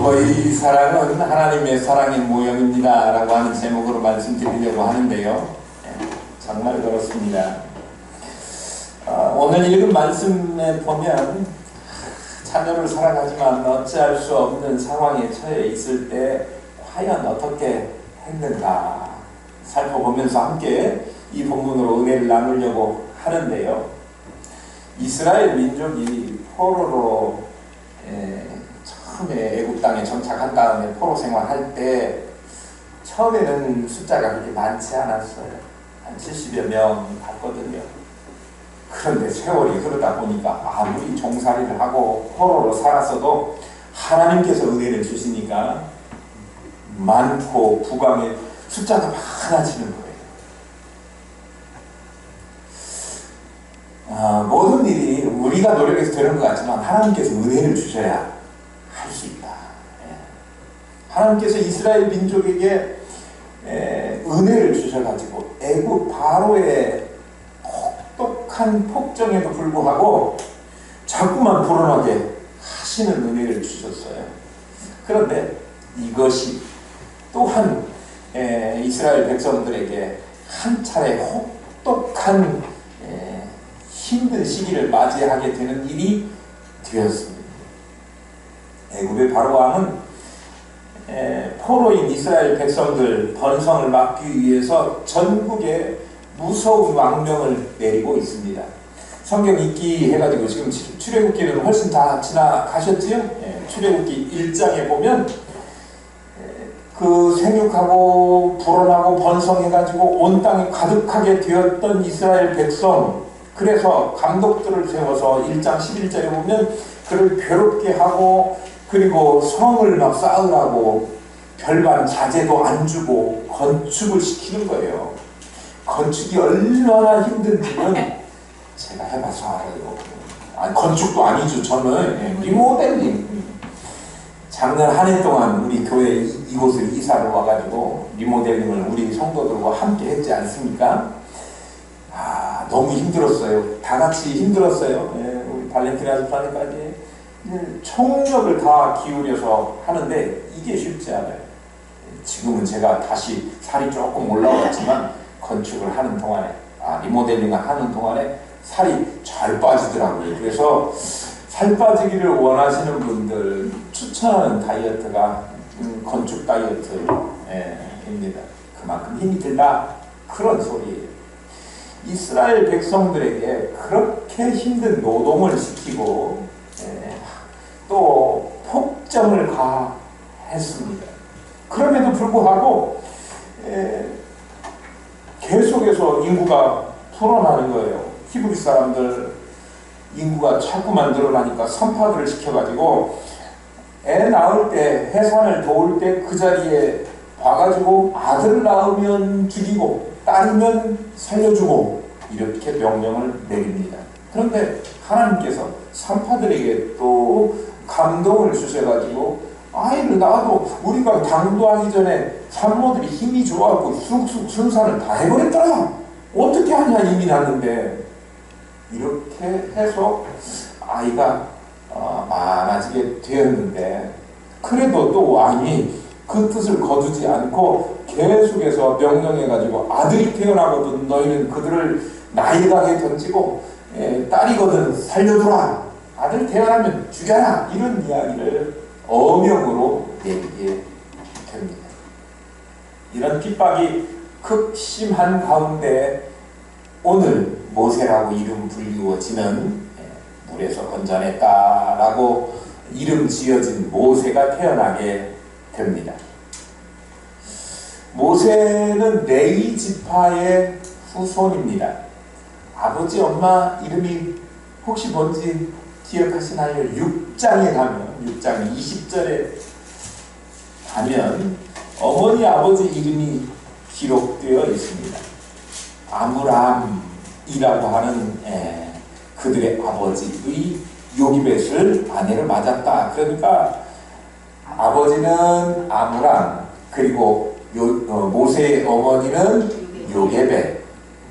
너희 사랑은 하나님의 사랑의 모형입니다 라고 하는 제목으로 말씀드리려고 하는데요, 정말 그렇습니다. 오늘 읽은 말씀에 보면 자녀를 사랑하지만 어찌할 수 없는 상황에 처해 있을 때 과연 어떻게 했는가 살펴보면서 함께 이 본문으로 은혜를 나누려고 하는데요, 이스라엘 민족이 포로로 처음에 애굽 땅에 정착한 다음에 포로 생활할 때 처음에는 숫자가 그렇게 많지 않았어요. 한 70여 명 갔거든요. 그런데 세월이 흐르다 보니까 아무리 종살이를 하고 포로로 살았어도 하나님께서 은혜를 주시니까 많고 부강에 숫자가 많아지는 거예요. 모든 일이 우리가 노력해서 되는 것 같지만 하나님께서 은혜를 주셔야 할 수 있다. 하나님께서 이스라엘 민족에게 은혜를 주셔가지고 애굽 바로의 혹독한 폭정에도 불구하고 자꾸만 불어나게 하시는 은혜를 주셨어요. 그런데 이것이 또한 이스라엘 백성들에게 한 차례 혹독한 힘든 시기를 맞이하게 되는 일이 되었습니다. 애굽의 바로 왕은 포로인 이스라엘 백성들 번성을 막기 위해서 전국에 무서운 왕명을 내리고 있습니다. 성경 읽기 해가지고 지금 출애굽기는 훨씬 다 지나가셨지요? 출애굽기 1장에 보면 그 생육하고 불어나고 번성해가지고 온 땅에 가득하게 되었던 이스라엘 백성, 그래서 감독들을 세워서 1장 11절에 보면 그를 괴롭게 하고 그리고 성을 막 쌓으라고 별반 자재도 안 주고 건축을 시키는 거예요. 건축이 얼마나 힘든지는 제가 해봐서 알아요. 건축도 아니죠. 저는 리모델링. 작년 한 해 동안 우리 교회 이곳을 이사를 와가지고 리모델링을 우리 성도들과 함께 했지 않습니까? 너무 힘들었어요. 다 같이 힘들었어요. 우리 발렌티나 집사님까지 총력을 다 기울여서 하는데 이게 쉽지 않아요. 지금은 제가 다시 살이 조금 올라왔지만 건축을 하는 동안에 리모델링을 하는 동안에 살이 잘 빠지더라고요. 그래서 살 빠지기를 원하시는 분들 추천하는 다이어트가 건축 다이어트입니다. 그만큼 힘이 들다 그런 소리예요. 이스라엘 백성들에게 그렇게 힘든 노동을 시키고 또 폭정을 가했습니다. 그럼에도 불구하고 계속해서 인구가 불어나는 거예요. 히브리 사람들 인구가 자꾸만 늘어나니까 선파들을 시켜가지고 애 낳을 때 해산을 도울 때 그 자리에 와가지고 아들 낳으면 죽이고 딸이면 살려주고 이렇게 명령을 내립니다. 그런데 하나님께서 산파들에게 또 감동을 주셔가지고 아이를 낳아도 우리가 당도하기 전에 산모들이 힘이 좋아갖고 쑥쑥 순산을 다 해버렸더라. 어떻게 하냐 이미 낳는데. 이렇게 해서 아이가 많아지게 되었는데 그래도 또 왕이 그 뜻을 거두지 않고 계속해서 명령해가지고 아들이 태어나거든 너희는 그들을 나일강에 던지고 딸이거든 살려두라. 아들 태어나면 죽여라. 이런 이야기를 어명으로 내리게 됩니다. 이런 핍박이 극심한 가운데 오늘 모세라고 이름 불리워지는 물에서 건져냈다라고 이름 지어진 모세가 태어나게 됩니다. 모세는 레위 지파의 후손입니다. 아버지 엄마 이름이 혹시 뭔지 기억하시나요? 6장에 가면 6장 20절에 가면 어머니 아버지 이름이 기록되어 있습니다. 아므람이라고 하는 그들의 아버지의 요기벳을 아내를 맞았다. 그러니까 아버지는 아므람 그리고 모세의 어머니는 요게벳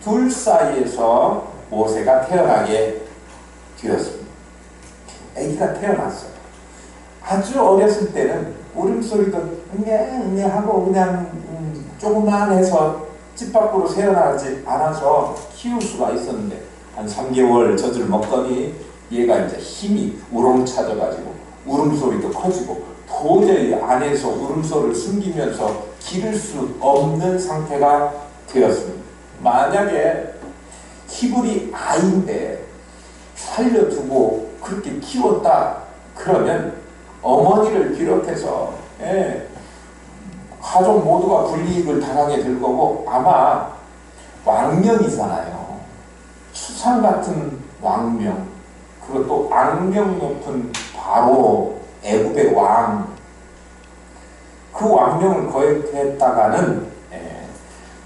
둘 사이에서 모세가 태어나게 되었습니다. 아기가 태어났어요. 아주 어렸을 때는 울음소리도 응애 하고 그냥 조금만 해서 집 밖으로 새어나가지 않아서 키울 수가 있었는데 한 3개월 젖을 먹더니 얘가 이제 힘이 우렁차져가지고 울음소리도 커지고 도저히 안에서 울음소리를 숨기면서 기를 수 없는 상태가 되었습니다. 만약에 히브리 아이인데 살려두고 그렇게 키웠다 그러면 어머니를 비롯해서 가족 모두가 불이익을 당하게 될 거고 아마 왕명이잖아요. 추상 같은 왕명, 그것도 악명 높은 바로 애굽의 왕, 그 왕명을 거역했다가는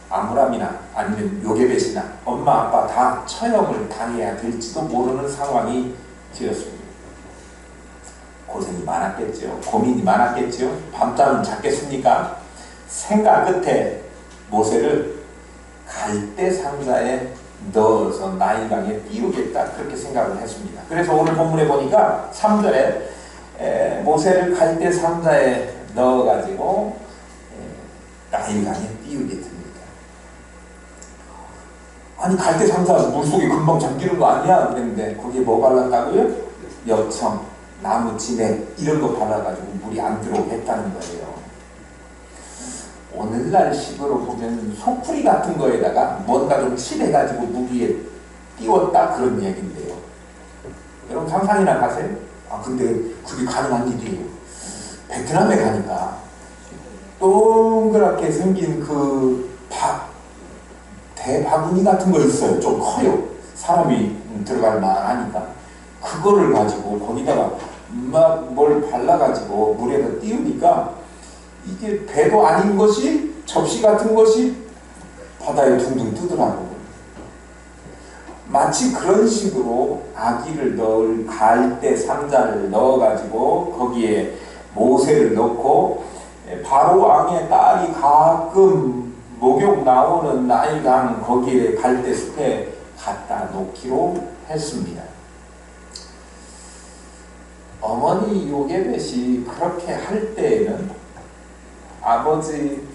아므람이나 아니면 요게벳이나 엄마 아빠 다 처형을 당해야 될지도 모르는 상황이 되었습니다. 고생이 많았겠죠. 고민이 많았겠죠. 밤잠은 잤겠습니까? 생각 끝에 모세를 갈대 상자에 넣어서 나일강에 띄우겠다 그렇게 생각을 했습니다. 그래서 오늘 본문에 보니까 3절에 모세를 갈대 상자에 넣어가지고 나일강에 띄우게 됩니다. 아니 갈대 상자 물속에 금방 잠기는 거 아니야? 그랬는데 거기에 뭐 발랐다고요? 엽청, 나무 진액 이런 거 발라가지고 물이 안 들어오게 했다는 거예요. 오늘날 식으로 보면 소쿠리 같은 거에다가 뭔가 좀 칠해가지고 물 위에 띄웠다 그런 얘기인데요. 여러분 상상이나 가세요? 아 근데 그게 가능한 일이에요. 베트남에 가니까 동그랗게 생긴 그 대바구니 같은 거 있어요. 좀 커요. 사람이 들어갈 만하니까 그거를 가지고 거기다가 막 뭘 발라가지고 물에다 띄우니까 이게 배도 아닌 것이 접시 같은 것이 바다에 둥둥 뜨더라고요. 마치 그런 식으로 아기를 넣을 갈대 상자를 넣어가지고 거기에 모세를 넣고 바로 왕의 딸이 가끔 목욕 나오는 나일강 거기에 갈대 숲에 갖다 놓기로 했습니다. 어머니 요게벳이 그렇게 할 때에는 아버지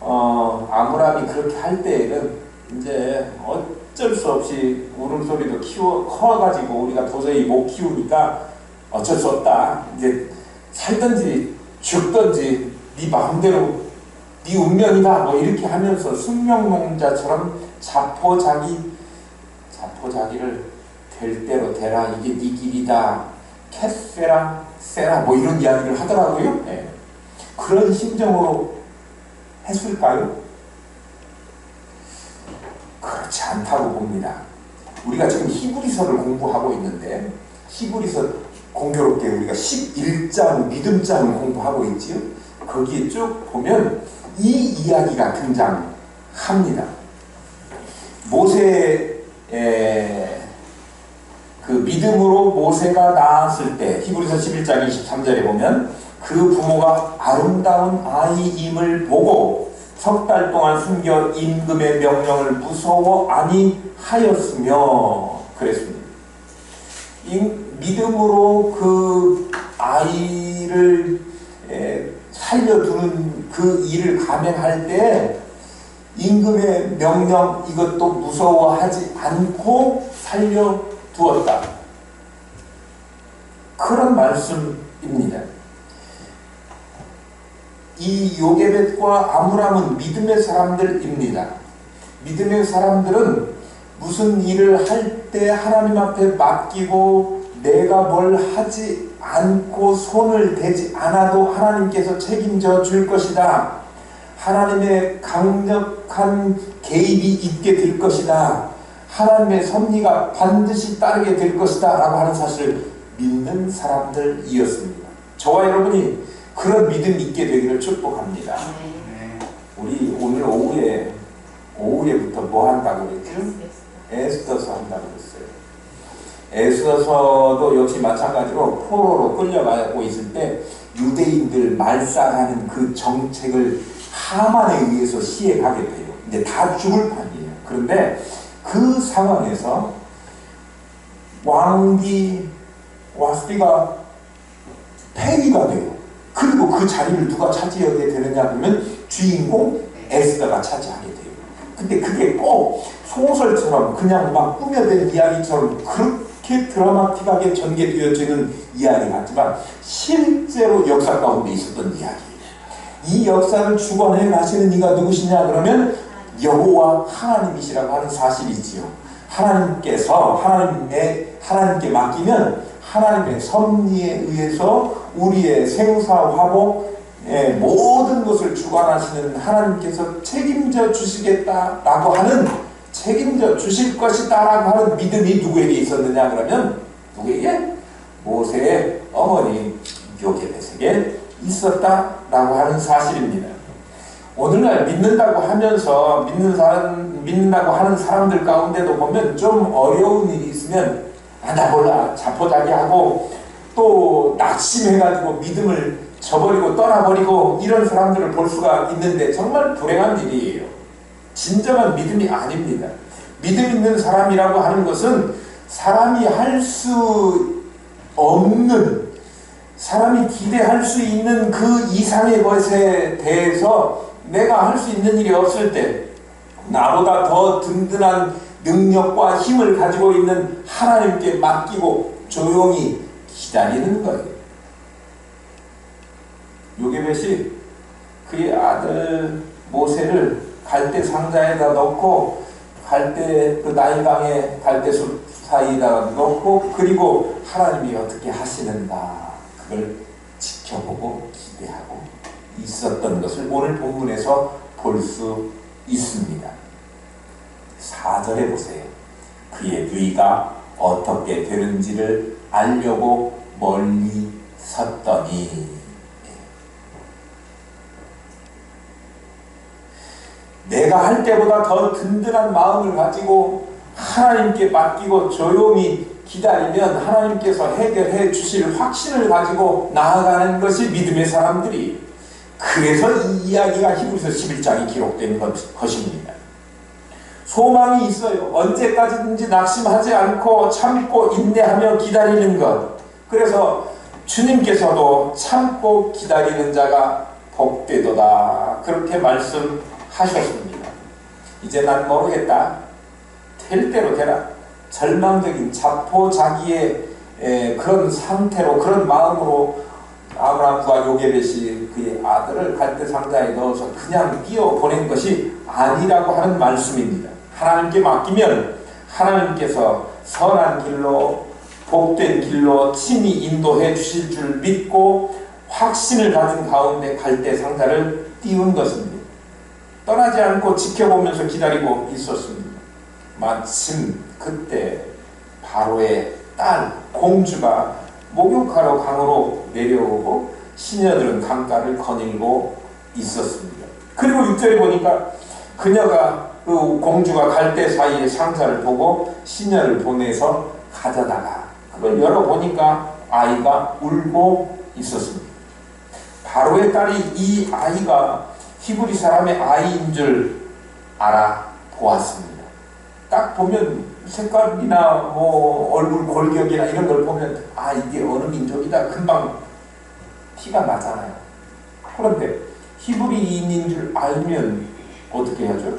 아므람이 그렇게 할 때에는 이제 어쩔 수 없이 울음소리도 커가지고 우리가 도저히 못 키우니까 어쩔 수 없다. 이제 살든지 죽든지 네 마음대로 네 운명이다 뭐 이렇게 하면서 숙명농자처럼 자포자기를 될 대로 되라 이게 네 길이다 캐세라 세라 뭐 이런 이야기를 하더라고요. 네. 그런 심정으로 했을까요? 그렇지 않다고 봅니다. 우리가 지금 히브리서를 공부하고 있는데 히브리서 공교롭게 우리가 11장 믿음장을 공부하고 있지요. 거기에 쭉 보면 이 이야기가 등장합니다. 모세의 그 믿음으로 모세가 낳았을 때 히브리서 11장 23절에 보면 그 부모가 아름다운 아이임을 보고 석 달 동안 숨겨 임금의 명령을 무서워 아니하였으며 그랬습니다. 믿음으로 그 아이를 살려두는 그 일을 감행할 때 임금의 명령 이것도 무서워하지 않고 살려두었다. 그런 말씀입니다. 이 요게벳과 아므람은 믿음의 사람들입니다. 믿음의 사람들은 무슨 일을 할 때 하나님 앞에 맡기고 내가 뭘 하지 않고 손을 대지 않아도 하나님께서 책임져 줄 것이다. 하나님의 강력한 개입이 있게 될 것이다. 하나님의 섭리가 반드시 따르게 될 것이다 라고 하는 사실을 믿는 사람들이었습니다. 저와 여러분이 그런 믿음이 있게 되기를 축복합니다. 우리 오늘 오후에부터 뭐 한다고 그랬죠? 에스더서 한다고 그랬어요. 에스더서도 역시 마찬가지로 포로로 끌려가고 있을 때 유대인들 말살하는 그 정책을 하만에 의해서 시행하게 돼요. 이제 다 죽을 판이에요. 그런데 그 상황에서 왕비 와스비가 폐위가 돼요. 그리고 그 자리를 누가 차지하게 되느냐 하면 주인공 에스더가 차지하게 돼요. 근데 그게 꼭 소설처럼 그냥 막 꾸며낸 이야기처럼 그렇게 드라마틱하게 전개되어지는 이야기 같지만 실제로 역사 가운데 있었던 이야기예요. 이 역사를 주관해 가시는 이가 누구시냐 그러면 여호와 하나님이시라고 하는 사실이지요. 하나님께 맡기면 하나님의 섭리에 의해서 우리의 생사 화복 모든 것을 주관하시는 하나님께서 책임져 주시겠다라고 하는, 책임져 주실 것이다라고 하는 믿음이 누구에게 있었느냐 그러면 누구에게? 모세의 어머니 요게벳에게 있었다라고 하는 사실입니다. 오늘날 믿는다고 하면서 믿는다고 하는 사람들 가운데도 보면 좀 어려운 일이 있으면 나 몰라 자포자기하고 또 낙심해가지고 믿음을 저버리고 떠나버리고 이런 사람들을 볼 수가 있는데 정말 불행한 일이에요. 진정한 믿음이 아닙니다. 믿음 있는 사람이라고 하는 것은 사람이 할 수 없는, 사람이 기대할 수 있는 그 이상의 것에 대해서 내가 할 수 있는 일이 없을 때 나보다 더 든든한 능력과 힘을 가지고 있는 하나님께 맡기고 조용히 기다리는 거예요. 요게벳이 그의 아들 모세를 갈대 상자에다 넣고 갈대 그 나일강의 갈대숲 사이에다가 넣고 그리고 하나님이 어떻게 하시는가 그걸 지켜보고 기대하고 있었던 것을 오늘 본문에서 볼 수 있습니다. 4절에 보세요. 그의 누이가 어떻게 되는지를 알려고 멀리 섰더니, 내가 할 때보다 더 든든한 마음을 가지고 하나님께 맡기고 조용히 기다리면 하나님께서 해결해 주실 확신을 가지고 나아가는 것이 믿음의 사람들이, 그래서 이 이야기가 히브리서 11장에 기록된 것입니다. 소망이 있어요. 언제까지든지 낙심하지 않고 참고 인내하며 기다리는 것. 그래서 주님께서도 참고 기다리는 자가 복되도다 그렇게 말씀하셨습니다. 이제 난 모르겠다. 될 대로 되라. 절망적인 자포자기의 그런 상태로, 그런 마음으로 아브라함과 요게벳이 그의 아들을 갈대 상자에 넣어서 그냥 띄워보낸 것이 아니라고 하는 말씀입니다. 하나님께 맡기면 하나님께서 선한 길로, 복된 길로 친히 인도해 주실 줄 믿고 확신을 가진 가운데 갈대 상자를 띄운 것입니다. 떠나지 않고 지켜보면서 기다리고 있었습니다. 마침 그때 바로의 딸 공주가 목욕하러 강으로 내려오고 시녀들은 강가를 거닐고 있었습니다. 그리고 6절에 보니까 그녀가 그 공주가 갈대 사이의 상자를 보고 시녀를 보내서 가져다가 그걸 열어보니까 아이가 울고 있었습니다. 바로의 딸이 이 아이가 히브리 사람의 아이인 줄 알아보았습니다. 딱 보면 색깔이나 뭐 얼굴 골격이나 이런 걸 보면 아 이게 어느 민족이다 금방 티가 나잖아요. 그런데 히브리인인 줄 알면 어떻게 하죠?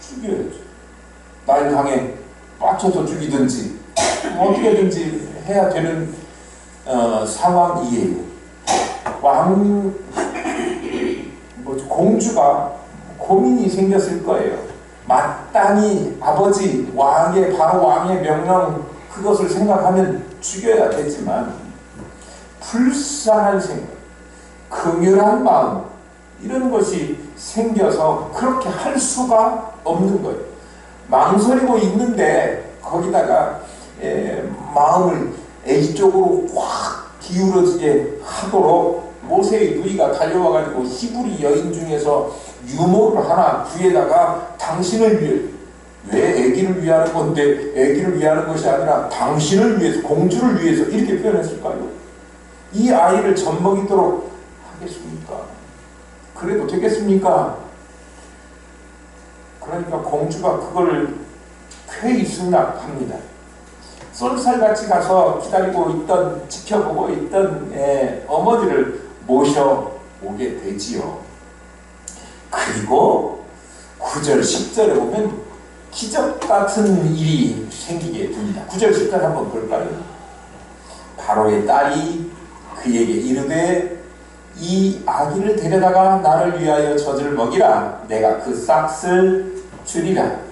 죽여야죠. 나일강에 빠쳐서 죽이든지 어떻게든지 해야 되는 상황이에요. 공주가 고민이 생겼을 거예요. 마땅히 아버지 왕의 바로 왕의 명령 그것을 생각하면 죽여야 되지만 불쌍한 생각, 긍휼한 마음 이런 것이 생겨서 그렇게 할 수가 없는 거예요. 망설이고 있는데 거기다가 마음을 A 쪽으로 확 기울어지게 하도록 모세의 누이가 달려와가지고 히브리 여인 중에서 유모를 하나 귀에다가 당신을 위해, 왜 아기를 위하는 건데 아기를 위하는 것이 아니라 당신을 위해서, 공주를 위해서 이렇게 표현했을까요? 이 아이를 젖먹이도록 하겠습니까? 그래도 되겠습니까? 그러니까 공주가 그걸 쾌히 승낙합니다. 쏠살같이 가서 기다리고 있던, 지켜보고 있던 어머니를 모셔오게 되지요. 그리고 9절 10절에 보면 기적 같은 일이 생기게 됩니다. 9절 10절 한번 볼까요? 바로의 딸이 그에게 이르되 이 아기를 데려다가 나를 위하여 젖을 먹이라. 내가 그 싹을 주리라.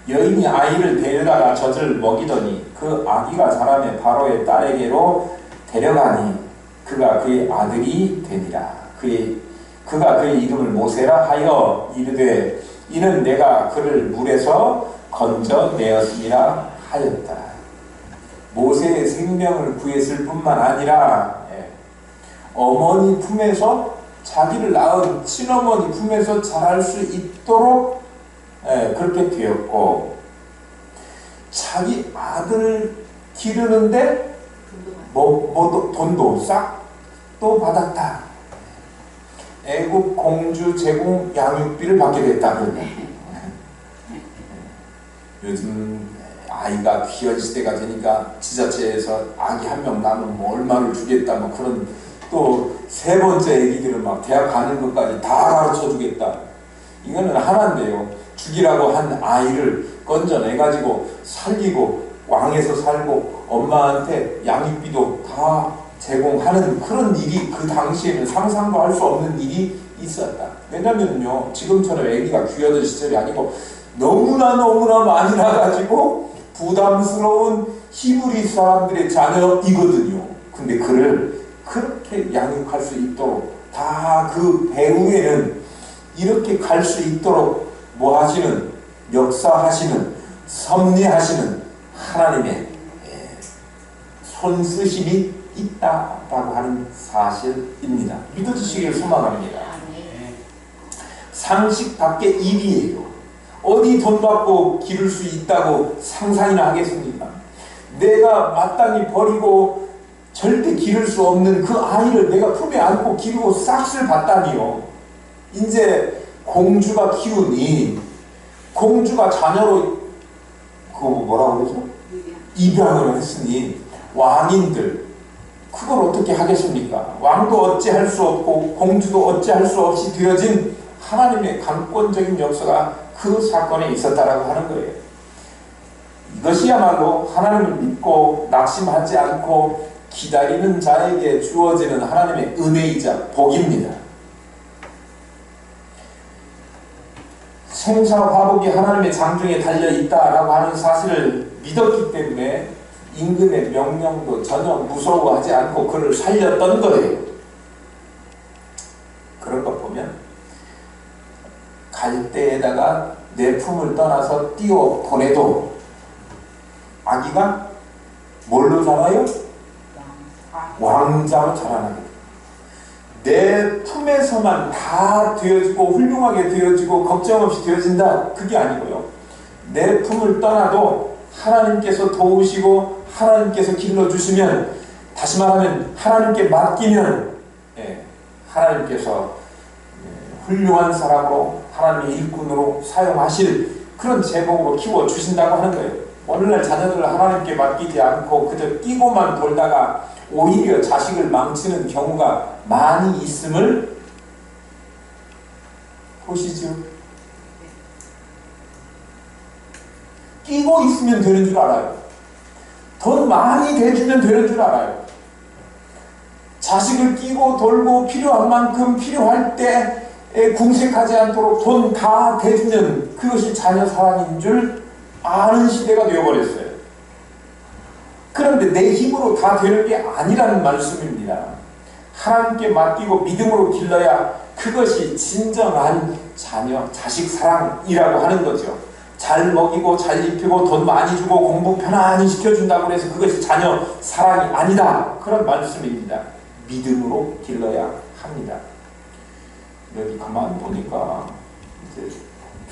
여인이 아이를 데려다가 젖을 먹이더니 그 아기가 자라매 바로의 딸에게로 데려가니 그가 그의 아들이 되니라. 그가 그의 이름을 모세라 하여 이르되 이는 내가 그를 물에서 건져내었음이라 하였다. 모세의 생명을 구했을 뿐만 아니라 어머니 품에서 자기를 낳은 친어머니 품에서 자랄 수 있도록 그렇게 되었고, 자기 아들을 기르는데 돈도 싹 또 받았다. 애국 공주 제공 양육비를 받게 됐다. 요즘 아이가 귀한 시대가 되니까 지자체에서 아기 한 명 낳으면 뭐 얼마를 주겠다, 뭐 그런, 또 세 번째 애기들은 막 대학 가는 것까지 다 가르쳐 주겠다. 이거는 하나인데요. 죽이라고 한 아이를 건져내가지고 살리고 왕에서 살고 엄마한테 양육비도 다 제공하는 그런 일이 그 당시에는 상상도 할 수 없는 일이 있었다. 왜냐면요, 지금처럼 애기가 귀하던 시절이 아니고 너무나 많이 나가지고 부담스러운 히브리 사람들의 자녀이거든요. 근데 그를 그렇게 양육할 수 있도록 다 그 배후에는 이렇게 갈 수 있도록 뭐 하시는, 역사하시는, 섭리하시는 하나님의 손쓰심이 있다라고 하는 사실입니다. 믿어주시기를 소망합니다. 상식 밖의 일이에요. 어디 돈 받고 기를 수 있다고 상상이나 하겠습니까? 내가 마땅히 버리고 절대 기를 수 없는 그 아이를 내가 품에 안고 기르고 싹쓸 받다니요. 이제 공주가 키우니, 공주가 자녀로 그 뭐라고 그러죠? 입양을 했으니 왕인들 그걸 어떻게 하겠습니까? 왕도 어찌할 수 없고 공주도 어찌할 수 없이 되어진 하나님의 강권적인 역사가 그 사건에 있었다라고 하는 거예요. 이것이야말로 하나님을 믿고 낙심하지 않고 기다리는 자에게 주어지는 하나님의 은혜이자 복입니다. 생사화복이 하나님의 장중에 달려있다라고 하는 사실을 믿었기 때문에 임금의 명령도 전혀 무서워하지 않고 그를 살렸던 거예요. 그런 것 보면 갈대에다가 내 품을 떠나서 띄워 보내도 아기가 뭘로 자라요? 왕자로 자라나게 돼요. 내 품에서만 다 되어지고 훌륭하게 되어지고 걱정 없이 되어진다, 그게 아니고요. 내 품을 떠나도 하나님께서 도우시고 하나님께서 길러주시면, 다시 말하면 하나님께 맡기면 하나님께서 훌륭한 사람으로 하나님의 일꾼으로 사용하실 그런 제목으로 키워주신다고 하는 거예요. 오늘날 자녀들을 하나님께 맡기지 않고 그저 끼고만 돌다가 오히려 자식을 망치는 경우가 많이 있음을 보시죠. 끼고 있으면 되는 줄 알아요. 돈 많이 대주면 되는 줄 알아요. 자식을 끼고 돌고 필요한 만큼 필요할 때 궁색하지 않도록 돈 다 대주면 그것이 자녀 사랑인 줄 아는 시대가 되어버렸어요. 그런데 내 힘으로 다 되는 게 아니라는 말씀입니다. 하나님께 맡기고 믿음으로 길러야 그것이 진정한 자녀, 자식 사랑이라고 하는 거죠. 잘 먹이고 잘 입히고 돈 많이 주고 공부 편안히 시켜준다고 해서 그것이 자녀 사랑이 아니다, 그런 말씀입니다. 믿음으로 길러야 합니다. 여기 가만 보니까 이제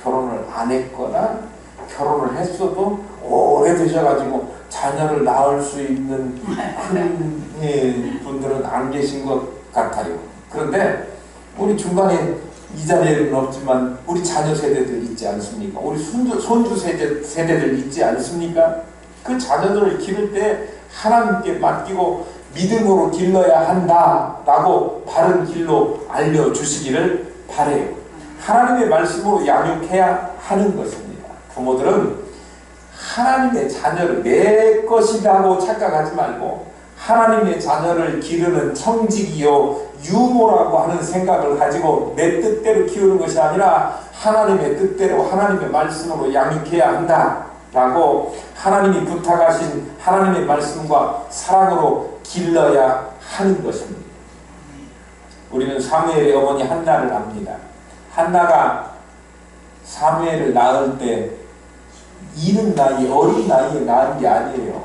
결혼을 안 했거나 결혼을 했어도 오래되셔가지고 자녀를 낳을 수 있는 큰 분들은 안 계신 것 같아요. 그런데 우리 중간에 이 자리에는 없지만 우리 자녀 세대들 있지 않습니까? 우리 손주 세대들 있지 않습니까? 그 자녀들을 기를 때 하나님께 맡기고 믿음으로 길러야 한다라고 바른 길로 알려주시기를 바래요. 하나님의 말씀으로 양육해야 하는 것입니다. 부모들은 하나님의 자녀를 내 것이라고 착각하지 말고 하나님의 자녀를 기르는 청지기요 유모라고 하는 생각을 가지고 내 뜻대로 키우는 것이 아니라 하나님의 뜻대로 하나님의 말씀으로 양육해야 한다라고 하나님이 부탁하신 하나님의 말씀과 사랑으로 길러야 하는 것입니다. 우리는 사무엘의 어머니 한나를 압니다. 한나가 사무엘을 낳을 때 이른 나이, 어린 나이에 낳은 게 아니에요.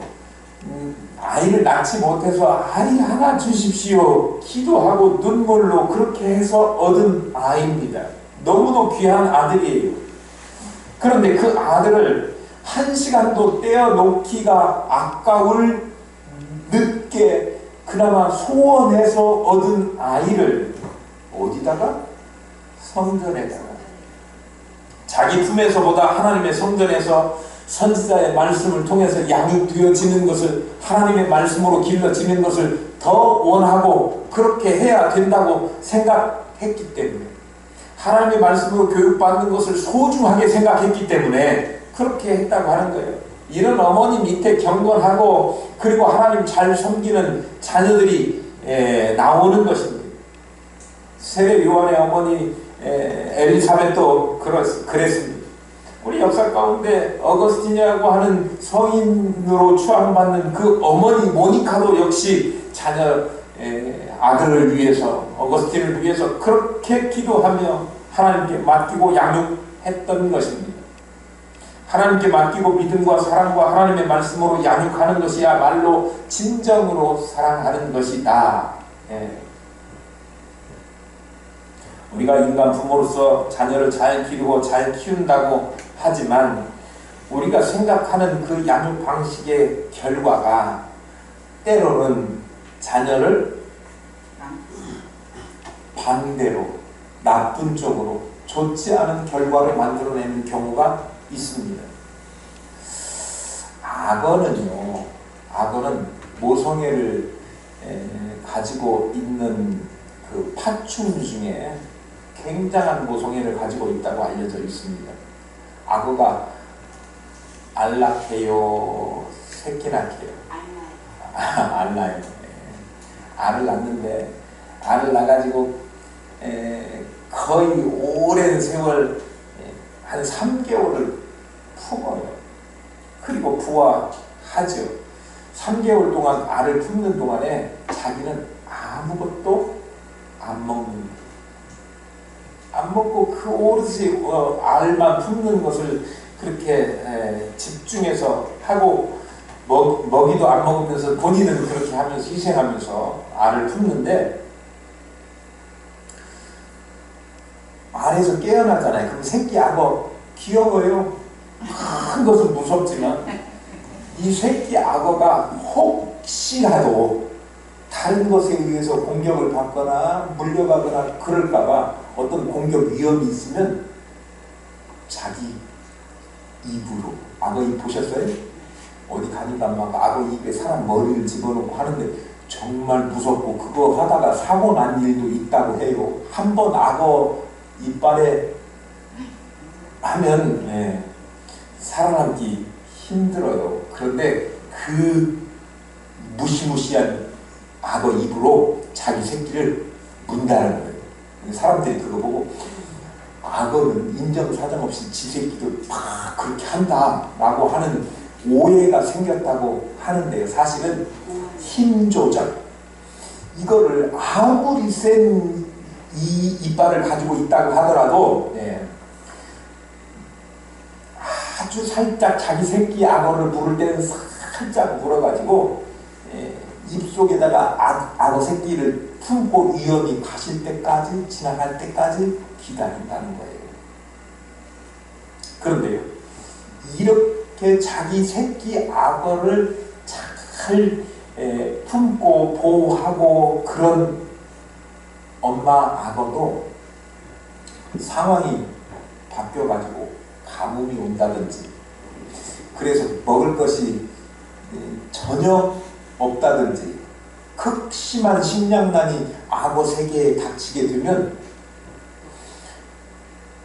아이를 낳지 못해서 아이 하나 주십시오 기도하고 눈물로 그렇게 해서 얻은 아이입니다. 너무도 귀한 아들이에요. 그런데 그 아들을 한 시간도 떼어놓기가 아까울 늦게 그나마 소원해서 얻은 아이를 어디다가? 성전에다가, 자기 품에서보다 하나님의 성전에서 선지자의 말씀을 통해서 양육되어지는 것을, 하나님의 말씀으로 길러지는 것을 더 원하고 그렇게 해야 된다고 생각했기 때문에, 하나님의 말씀으로 교육받는 것을 소중하게 생각했기 때문에 그렇게 했다고 하는 거예요. 이런 어머니 밑에 경건하고 그리고 하나님 잘 섬기는 자녀들이 나오는 것입니다. 세례 요한의 어머니 엘리사벳도 그랬습니다. 우리 역사 가운데 어거스틴이라고 하는 성인으로 추앙받는 그 어머니 모니카도 역시 자녀 아들을 위해서, 어거스틴을 위해서 그렇게 기도하며 하나님께 맡기고 양육했던 것입니다. 하나님께 맡기고 믿음과 사랑과 하나님의 말씀으로 양육하는 것이야말로 진정으로 사랑하는 것이다. 우리가 인간 부모로서 자녀를 잘 기르고 잘 키운다고 하지만 우리가 생각하는 그 양육 방식의 결과가 때로는 자녀를 반대로 나쁜 쪽으로 좋지 않은 결과를 만들어내는 경우가 있습니다. 악어는 모성애를 가지고 있는 그 파충 중에 굉장한 모성애를 가지고 있다고 알려져 있습니다. 악어가 알 낳게요? 새끼 낳게요? 알 낳아요. 알을 낳는데 알을 낳아가지고 거의 오랜 세월 한 3개월을 품어요. 그리고 부화하죠. 3개월 동안 알을 품는 동안에 자기는 아무것도 안 먹는, 안 먹고 그 오롯이 알만 품는 것을 그렇게 집중해서 하고 먹이도 안 먹으면서 본인은 그렇게 하면서 희생하면서 알을 품는데 알에서 깨어나잖아요. 그럼 새끼 악어 귀여워요. 큰 것은 무섭지만 이 새끼 악어가 혹시라도 다른 것에 의해서 공격을 받거나 물려가거나 그럴까봐 어떤 공격 위험이 있으면 자기 입으로, 악어 입 보셨어요? 어디 가니까 막 악어 입에 사람 머리를 집어넣고 하는데 정말 무섭고 그거 하다가 사고 난 일도 있다고 해요. 한번 악어 이빨에 하면 살아남기 힘들어요. 그런데 그 무시무시한 악어 입으로 자기 새끼를 문다는 거예요. 사람들이 그거 보고 악어는 인정사정 없이 지 새끼도 막 그렇게 한다라고 하는 오해가 생겼다고 하는데요. 사실은 힘 조절, 이거를 아무리 센 이 이빨을 가지고 있다고 하더라도 아주 살짝 자기 새끼 악어를 물을 때는 살짝 물어가지고 입속에다가 악어 새끼를 품고 위험이 가실 때까지, 지나갈 때까지 기다린다는 거예요. 그런데요, 이렇게 자기 새끼 악어를 잘 품고 보호하고 그런 엄마 악어도 상황이 바뀌어가지고 가뭄이 온다든지, 그래서 먹을 것이 전혀 없다든지 극심한 식량난이 악어 세계에 닥치게 되면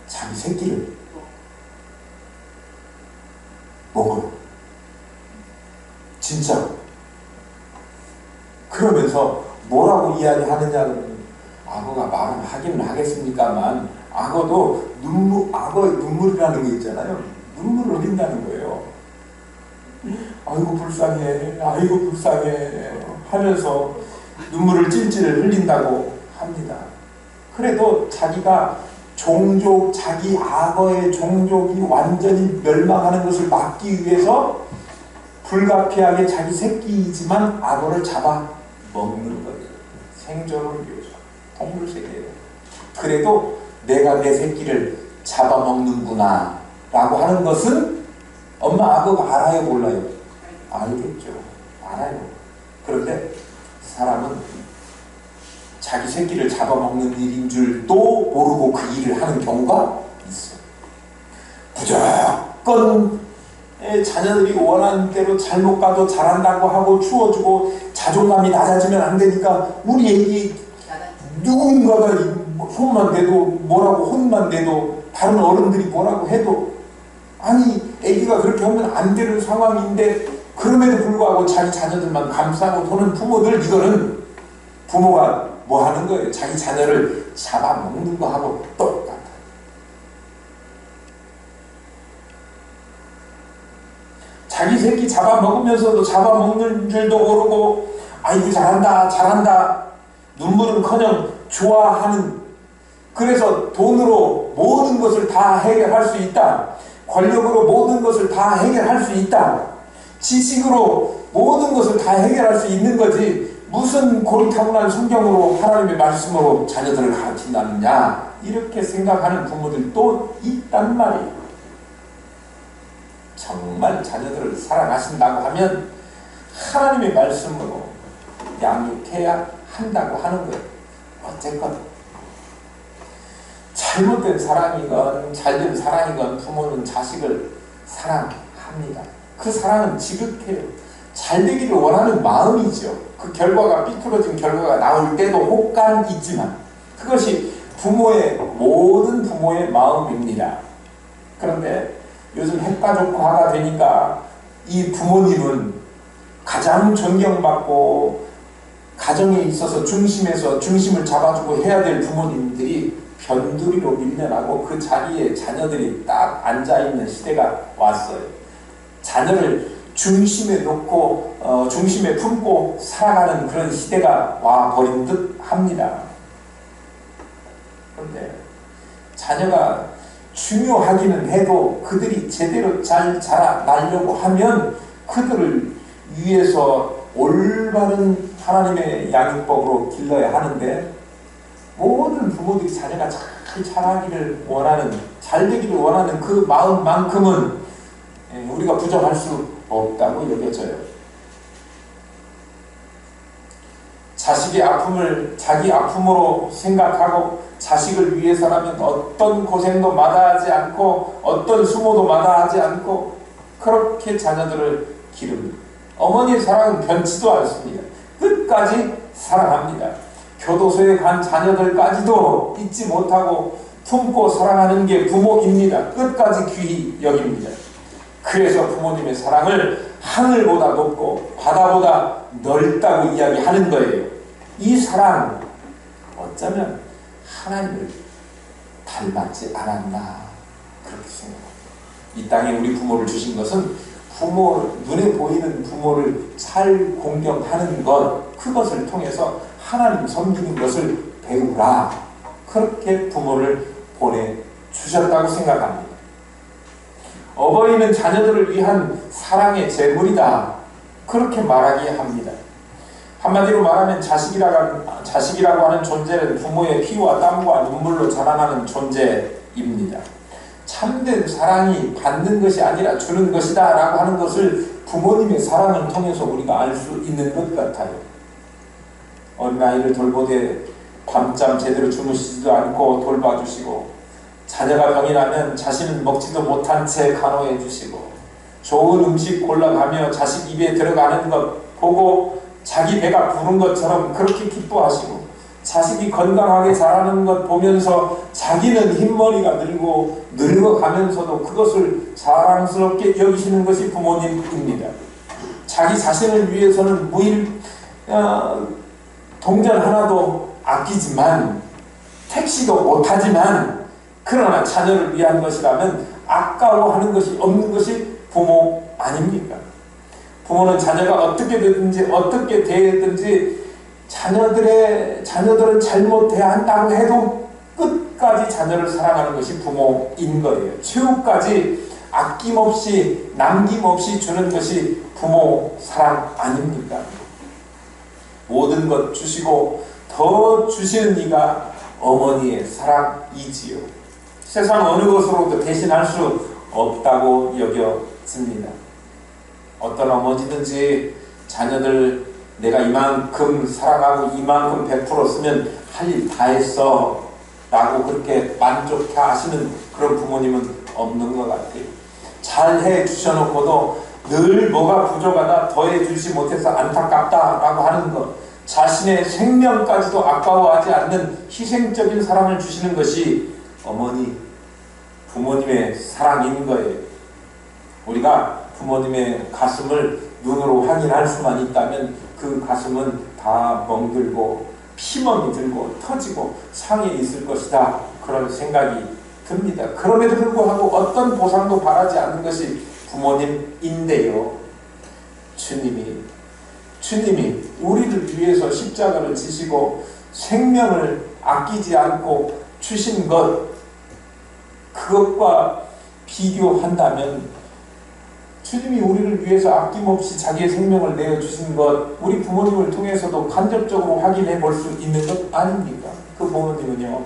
자기 새끼를 먹어요. 진짜. 그러면서 뭐라고 이야기하느냐는, 악어가 말은 하기는 하겠습니까만 악어도 악어의 눈물이라는 게 있잖아요. 눈물을 흘린다는 거예요. 아이고 불쌍해, 아이고 불쌍해 하면서 눈물을 찔찔 흘린다고 합니다. 그래도 자기가 자기 악어의 종족이 완전히 멸망하는 것을 막기 위해서 불가피하게 자기 새끼이지만 악어를 잡아 먹는 거예요. 생존을 위해서. 동물 세계예요. 그래도 내가 내 새끼를 잡아먹는구나 라고 하는 것은 엄마 악어가 알아요, 몰라요? 알겠죠. 알아요. 그런데 사람은 자기 새끼를 잡아먹는 일인 줄도 모르고 그 일을 하는 경우가 있어요. 무조건 자녀들이 원하는 대로 잘못 가도 잘한다고 하고 추워주고 자존감이 낮아지면 안 되니까 우리 애기 누군가가 손만 대도 뭐라고 혼만 내도 다른 어른들이 뭐라고 해도 아니 애기가 그렇게 하면 안 되는 상황인데 그럼에도 불구하고 자기 자녀들만 감싸고 도는 부모들, 이거는 부모가 뭐 하는 거예요? 자기 자녀를 잡아먹는 거하고 똑같아. 자기 새끼 잡아먹으면서도 잡아먹는 줄도 모르고 아이고 잘한다 잘한다 눈물은커녕 좋아하는, 그래서 돈으로 모든 것을 다 해결할 수 있다, 권력으로 모든 것을 다 해결할 수 있다, 지식으로 모든 것을 다 해결할 수 있는 거지 무슨 고리타분한 성경으로 하나님의 말씀으로 자녀들을 가르친다느냐, 이렇게 생각하는 부모들도 있단 말이에요. 정말 자녀들을 사랑하신다고 하면 하나님의 말씀으로 양육해야 한다고 하는 거예요. 어쨌건 잘못된 사랑이건 잘된 사랑이건 부모는 자식을 사랑합니다. 그 사랑은 지극해요. 잘 되기를 원하는 마음이죠. 그 결과가 삐뚤어진 결과가 나올 때도 혹간 있지만 그것이 모든 부모의 마음입니다. 그런데 요즘 핵가족화가 되니까 이 부모님은 가장 존경받고 가정에 있어서 중심을 잡아주고 해야 될 부모님들이 변두리로 밀려나고 그 자리에 자녀들이 딱 앉아있는 시대가 왔어요. 자녀를 중심에 놓고 중심에 품고 살아가는 그런 시대가 와버린 듯 합니다. 그런데 자녀가 중요하기는 해도 그들이 제대로 잘 자라나려고 하면 그들을 위해서 올바른 하나님의 양육법으로 길러야 하는데, 모든 부모들이 자녀가 잘 자라기를 원하는, 잘 되기를 원하는 그 마음만큼은 우리가 부정할 수 없다고 여겨져요. 자식의 아픔을 자기 아픔으로 생각하고 자식을 위해서라면 어떤 고생도 마다하지 않고 어떤 수모도 마다하지 않고 그렇게 자녀들을 기릅니다. 어머니의 사랑은 변치도 않습니다. 끝까지 사랑합니다. 교도소에 간 자녀들까지도 잊지 못하고 품고 사랑하는 게 부모입니다. 끝까지 귀히 여깁니다. 그래서 부모님의 사랑을 하늘보다 높고 바다보다 넓다고 이야기하는 거예요. 이 사랑, 어쩌면 하나님을 닮았지 않았나 그렇게 생각합니다. 이 땅에 우리 부모를 주신 것은 눈에 보이는 부모를 잘 공경하는 것, 그것을 통해서 하나님 섬기는 것을 배우라, 그렇게 부모를 보내주셨다고 생각합니다. 어버이는 자녀들을 위한 사랑의 제물이다, 그렇게 말하기 합니다. 한마디로 말하면 자식이라고 하는 존재는 부모의 피와 땀과 눈물로 자라나는 존재입니다. 참된 사랑이 받는 것이 아니라 주는 것이다 라고 하는 것을 부모님의 사랑을 통해서 우리가 알 수 있는 것 같아요. 어린아이를 돌보되 밤잠 제대로 주무시지도 않고 돌봐주시고, 자녀가 병이 나면 자신은 먹지도 못한 채 간호해 주시고, 좋은 음식 골라가며 자식 입에 들어가는 것 보고 자기 배가 부른 것처럼 그렇게 기뻐하시고, 자식이 건강하게 자라는 것 보면서 자기는 흰머리가 늘고 늙어가면서도 그것을 자랑스럽게 여기시는 것이 부모님입니다. 자기 자신을 위해서는 동전 하나도 아끼지만, 택시도 못하지만, 그러나 자녀를 위한 것이라면 아까워하는 것이 없는 것이 부모 아닙니까? 부모는 자녀가 어떻게 되든지 어떻게 대했든지 자녀들은 잘못해야 한다고 해도 끝까지 자녀를 사랑하는 것이 부모인 거예요. 최후까지 아낌없이 남김없이 주는 것이 부모 사랑 아닙니까? 모든 것 주시고 더 주시는 이가 어머니의 사랑이지요. 세상 어느 것으로도 대신할 수 없다고 여겨집니다. 어떤 어머니든지 자녀들 내가 이만큼 사랑하고 이만큼 베풀었으면 할 일 다 했어 라고 그렇게 만족해 하시는 그런 부모님은 없는 것 같아요. 잘해 주셔놓고도 늘 뭐가 부족하다, 더해 주지 못해서 안타깝다 라고 하는 것, 자신의 생명까지도 아까워하지 않는 희생적인 사랑을 주시는 것이 어머니, 부모님의 사랑인 거예요. 우리가 부모님의 가슴을 눈으로 확인할 수만 있다면 그 가슴은 다 멍들고 피멍이 들고 터지고 상해 있을 것이다, 그런 생각이 듭니다. 그럼에도 불구하고 어떤 보상도 바라지 않는 것이 부모님인데요. 주님이 우리를 위해서 십자가를 지시고 생명을 아끼지 않고 주신 것, 그것과 비교한다면 주님이 우리를 위해서 아낌없이 자기의 생명을 내어주신 것, 우리 부모님을 통해서도 간접적으로 확인해 볼 수 있는 것 아닙니까? 그 부모님은요,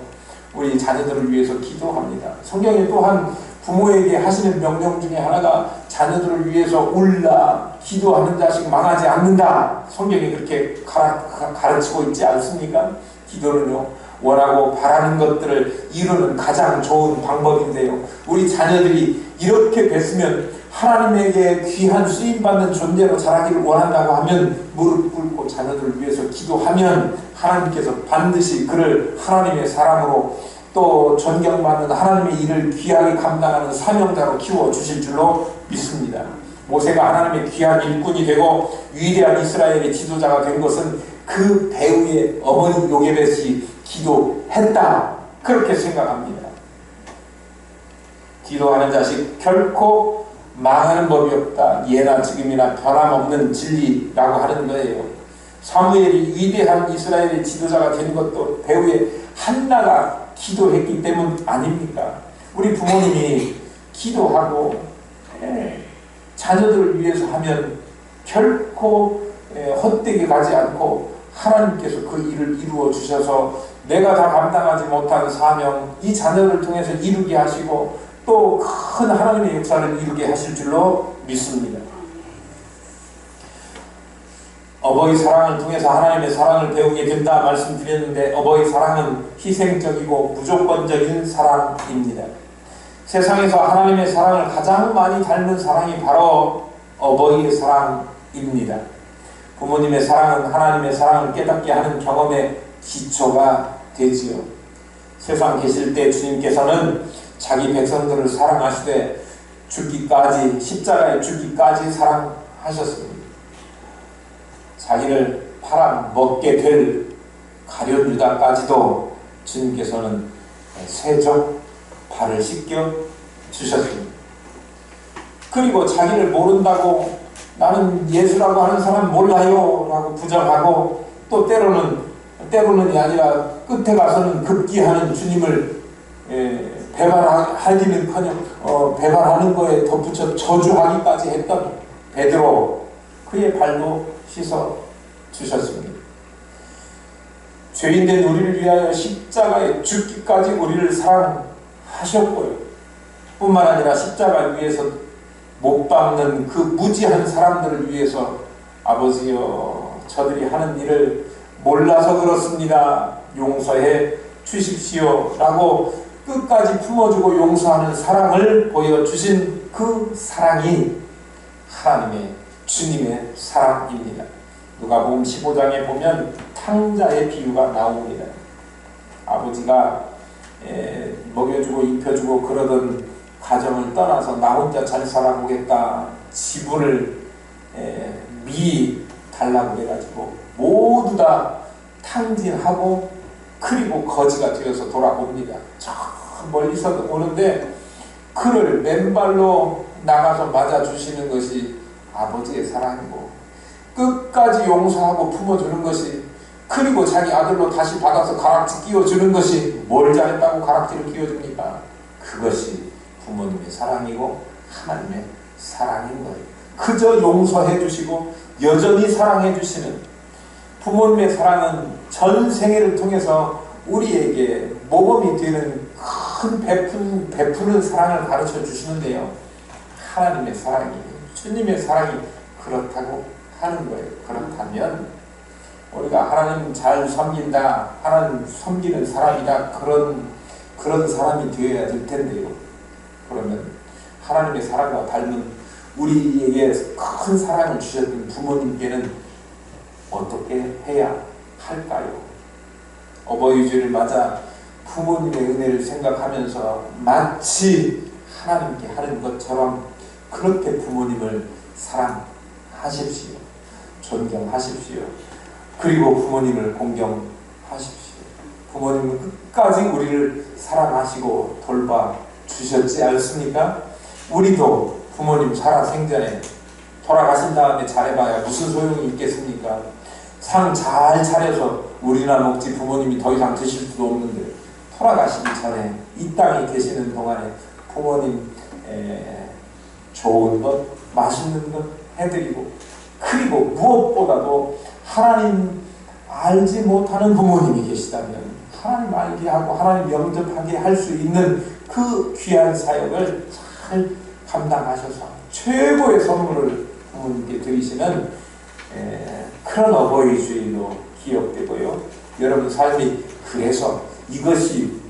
우리 자녀들을 위해서 기도합니다. 성경에 또한 부모에게 하시는 명령 중에 하나가 자녀들을 위해서 울라, 기도하는 자식 망하지 않는다. 성경이 그렇게 가르치고 있지 않습니까? 기도는요, 원하고 바라는 것들을 이루는 가장 좋은 방법인데요. 우리 자녀들이 이렇게 뵀으면 하나님에게 귀한 쓰임받는 존재로 자라기를 원한다고 하면 무릎 꿇고 자녀들을 위해서 기도하면 하나님께서 반드시 그를 하나님의 사람으로 또 존경받는 하나님의 일을 귀하게 감당하는 사명자로 키워주실 줄로 믿습니다. 모세가 하나님의 귀한 일꾼이 되고 위대한 이스라엘의 지도자가 된 것은 그 배후에 어머니 요게벳이 기도했다, 그렇게 생각합니다. 기도하는 자식 결코 망하는 법이 없다. 예나 지금이나 변함없는 진리라고 하는 거예요. 사무엘이 위대한 이스라엘의 지도자가 된 것도 배후에 한나가 기도했기 때문 아닙니까? 우리 부모님이 기도하고 자녀들을 위해서 하면 결코 헛되게 가지 않고 하나님께서 그 일을 이루어 주셔서 내가 다 감당하지 못한 사명, 이 자녀를 통해서 이루게 하시고 또 큰 하나님의 역사를 이루게 하실 줄로 믿습니다. 어버이 사랑을 통해서 하나님의 사랑을 배우게 된다 말씀드렸는데, 어버이 사랑은 희생적이고 무조건적인 사랑입니다. 세상에서 하나님의 사랑을 가장 많이 닮은 사랑이 바로 어버이의 사랑입니다. 부모님의 사랑은 하나님의 사랑을 깨닫게 하는 경험의 기초가 되지요. 세상 계실 때 주님께서는 자기 백성들을 사랑하시되 죽기까지, 십자가에 죽기까지 사랑하셨습니다. 자기를 팔아먹게 될 가룟 유다까지도 주님께서는 세적 발을 씻겨 주셨습니다. 그리고 자기를 모른다고 나는 예수라고 하는 사람 몰라요 라고 부정하고, 또 때로는이 아니라 끝에 가서는 급기하는 주님을 배반하기는커녕 배반하는 거에 덧붙여 저주하기까지 했던 베드로, 그의 발도 씻어 주셨습니다. 죄인된 우리를 위하여 십자가에 죽기까지 우리를 사랑하셨고요. 뿐만 아니라 십자가 위에서 못 박는 그 무지한 사람들을 위해서 아버지여, 저들이 하는 일을 몰라서 그렇습니다. 용서해 주십시오 라고 끝까지 품어주고 용서하는 사랑을 보여주신 그 사랑이 하나님의 주님의 사랑입니다. 누가복음 15장에 보면 탕자의 비유가 나옵니다. 아버지가 먹여주고 입혀주고 그러던 가정을 떠나서 나 혼자 잘 살아보겠다, 지분을 미리 달라고 해가지고 모두 다 탕진하고 그리고 거지가 되어서 돌아옵니다. 저 멀리서 오는데 그를 맨발로 나가서 맞아주시는 것이 아버지의 사랑이고, 끝까지 용서하고 품어주는 것이, 그리고 자기 아들로 다시 받아서 가락지 끼워주는 것이, 뭘 잘했다고 가락지를 끼워줍니까? 그것이 부모님의 사랑이고 하나님의 사랑인 거예요. 그저 용서해 주시고 여전히 사랑해 주시는 부모님의 사랑은 전 생애를 통해서 우리에게 모범이 되는 큰 베푸는 사랑을 가르쳐 주시는데요. 하나님의 사랑이, 주님의 사랑이 그렇다고 하는 거예요. 그렇다면 우리가 하나님 잘 섬긴다, 하나님 섬기는 사람이다, 그런 사람이 되어야 될 텐데요. 그러면 하나님의 사랑과 닮은 우리에게 큰 사랑을 주셨던 부모님께는 어떻게 해야 할까요? 어버이 주를 맞아 부모님의 은혜를 생각하면서 마치 하나님께 하는 것처럼 그렇게 부모님을 사랑하십시오. 존경하십시오. 그리고 부모님을 공경하십시오. 부모님은 끝까지 우리를 사랑하시고 돌봐주셨지 않습니까? 우리도 부모님 살아생전에 돌아가신 다음에 잘해봐야 무슨 소용이 있겠습니까? 상 잘 차려서 우리나 먹지 부모님이 더 이상 드실 수도 없는데, 돌아가시기 전에 이 땅에 계시는 동안에 부모님 좋은 것, 맛있는 것 해드리고, 그리고 무엇보다도 하나님 알지 못하는 부모님이 계시다면 하나님 알게 하고 하나님 영접하게 할 수 있는 그 귀한 사역을 잘 감당하셔서 최고의 선물을 부모님께 드리시는 그런 어버이 주일로 기억되고요. 여러분 삶이 그래서 이것이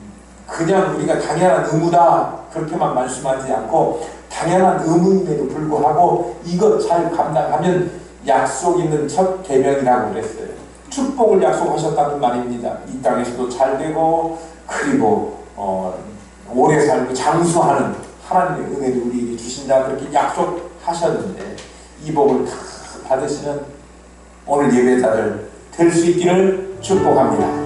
그냥 우리가 당연한 의무다 그렇게만 말씀하지 않고, 당연한 의무임에도 불구하고 이것 잘 감당하면 약속 있는 첫 계명이라고 그랬어요. 축복을 약속하셨다는 말입니다. 이 땅에서도 잘 되고 그리고 오래 살고 장수하는 하나님의 은혜를 우리에게 주신다 그렇게 약속하셨는데, 이 복을 다 받으시는 오늘 예배자들 될 수 있기를 축복합니다.